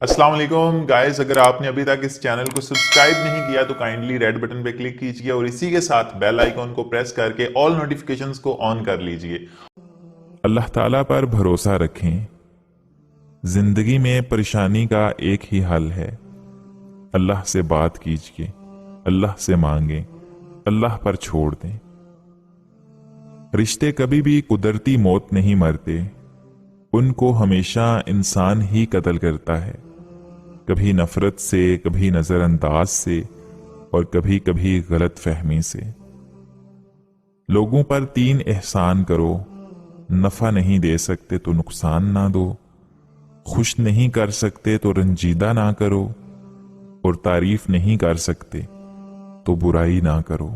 अस्सलाम वालेकुम गाइस, अगर आपने अभी तक इस चैनल को सब्सक्राइब नहीं किया तो काइंडली रेड बटन पे क्लिक कीजिए और इसी के साथ बेल आइकॉन को प्रेस करके ऑल नोटिफिकेशंस को ऑन कर लीजिए। अल्लाह ताला पर भरोसा रखें। जिंदगी में परेशानी का एक ही हल है, अल्लाह से बात कीजिए, अल्लाह से मांगें, अल्लाह पर छोड़ दें। रिश्ते कभी भी कुदरती मौत नहीं मरते, उनको हमेशा इंसान ही कत्ल करता है, कभी नफरत से, कभी नजरअंदाज से और कभी कभी गलत फहमी से। लोगों पर 3 एहसान करो, नफा नहीं दे सकते तो नुकसान ना दो, खुश नहीं कर सकते तो रंजीदा ना करो और तारीफ नहीं कर सकते तो बुराई ना करो।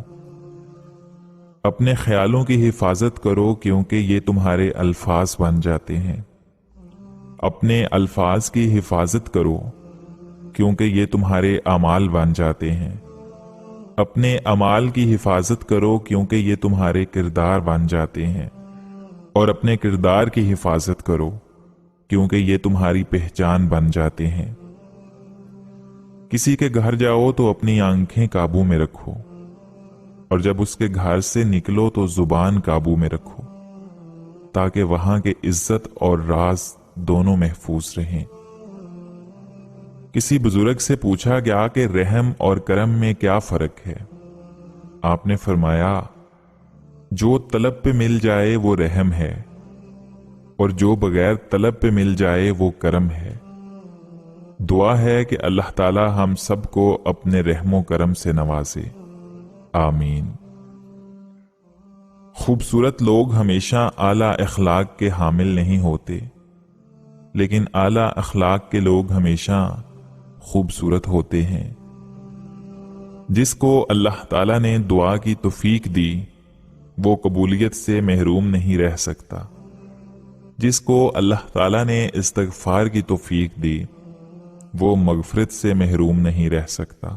अपने ख्यालों की हिफाजत करो क्योंकि ये तुम्हारे अल्फाज बन जाते हैं। अपने अल्फाज की हिफाजत करो क्योंकि ये तुम्हारे अमाल बन जाते हैं। अपने अमाल की हिफाजत करो क्योंकि ये तुम्हारे किरदार बन जाते हैं। और अपने किरदार की हिफाजत करो क्योंकि ये तुम्हारी पहचान बन जाते हैं। किसी के घर जाओ तो अपनी आंखें काबू में रखो और जब उसके घर से निकलो तो जुबान काबू में रखो, ताकि वहां के इज्जत और राज दोनों महफूज रहें। किसी बुजुर्ग से पूछा गया कि रहम और करम में क्या फर्क है। आपने फरमाया, जो तलब पे मिल जाए वो रहम है और जो बगैर तलब पे मिल जाए वो करम है। दुआ है कि अल्लाह ताला हम सबको अपने रहमो करम से नवाजे, आमीन। खूबसूरत लोग हमेशा आला अखलाक के हामिल नहीं होते, लेकिन आला अखलाक के लोग हमेशा खूबसूरत होते हैं। जिसको अल्लाह ताला ने दुआ की तौफीक दी वो कबूलियत से महरूम नहीं रह सकता। जिसको अल्लाह ताला ने इस्तगफार की तौफीक दी वो मगफरत से महरूम नहीं रह सकता।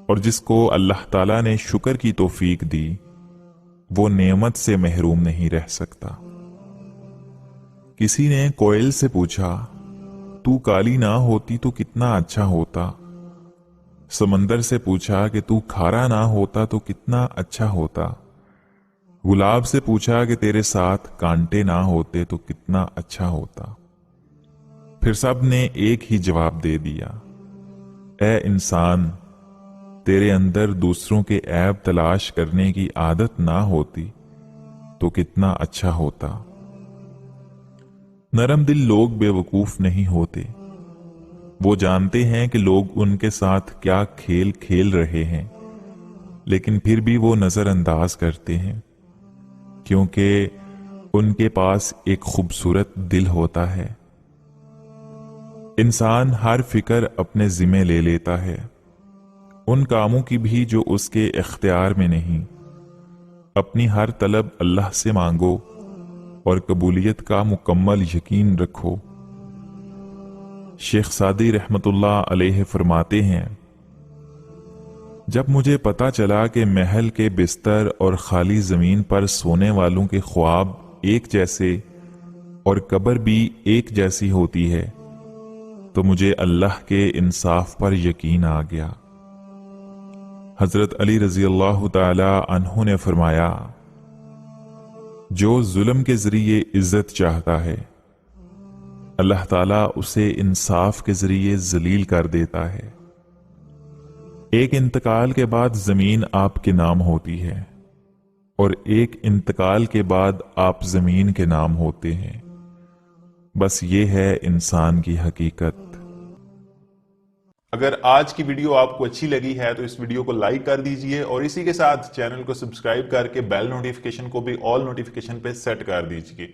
और जिसको अल्लाह ताला ने शुक्र की तौफीक दी वो नेमत से महरूम नहीं रह सकता। किसी ने कोयल से पूछा, तू काली ना होती तो कितना अच्छा होता। समंदर से पूछा कि तू खारा ना होता तो कितना अच्छा होता। गुलाब से पूछा कि तेरे साथ कांटे ना होते तो कितना अच्छा होता। फिर सब ने एक ही जवाब दे दिया, ए इंसान, तेरे अंदर दूसरों के ऐब तलाश करने की आदत ना होती तो कितना अच्छा होता। नरम दिल लोग बेवकूफ नहीं होते, वो जानते हैं कि लोग उनके साथ क्या खेल खेल रहे हैं, लेकिन फिर भी वो नजरअंदाज करते हैं क्योंकि उनके पास एक खूबसूरत दिल होता है। इंसान हर फिक्र अपने जिम्मे ले लेता है, उन कामों की भी जो उसके इख्तियार में नहीं। अपनी हर तलब अल्लाह से मांगो और कबूलियत का मुकम्मल यकीन रखो। शेख सादी रहमतुल्लाह अलैह फरमाते हैं, जब मुझे पता चला कि महल के बिस्तर और खाली जमीन पर सोने वालों के ख्वाब एक जैसे और कब्र भी एक जैसी होती है, तो मुझे अल्लाह के इंसाफ पर यकीन आ गया। हजरत अली रजी अल्लाह ताला अन्हु ने फरमाया, जो जुल्म के जरिए इज्जत चाहता है अल्लाह ताला उसे इंसाफ के जरिए जलील कर देता है। एक इंतकाल के बाद जमीन आपके नाम होती है और एक इंतकाल के बाद आप जमीन के नाम होते हैं। बस ये है इंसान की हकीकत। अगर आज की वीडियो आपको अच्छी लगी है तो इस वीडियो को लाइक कर दीजिए और इसी के साथ चैनल को सब्सक्राइब करके बेल नोटिफिकेशन को भी ऑल नोटिफिकेशन पे सेट कर दीजिए।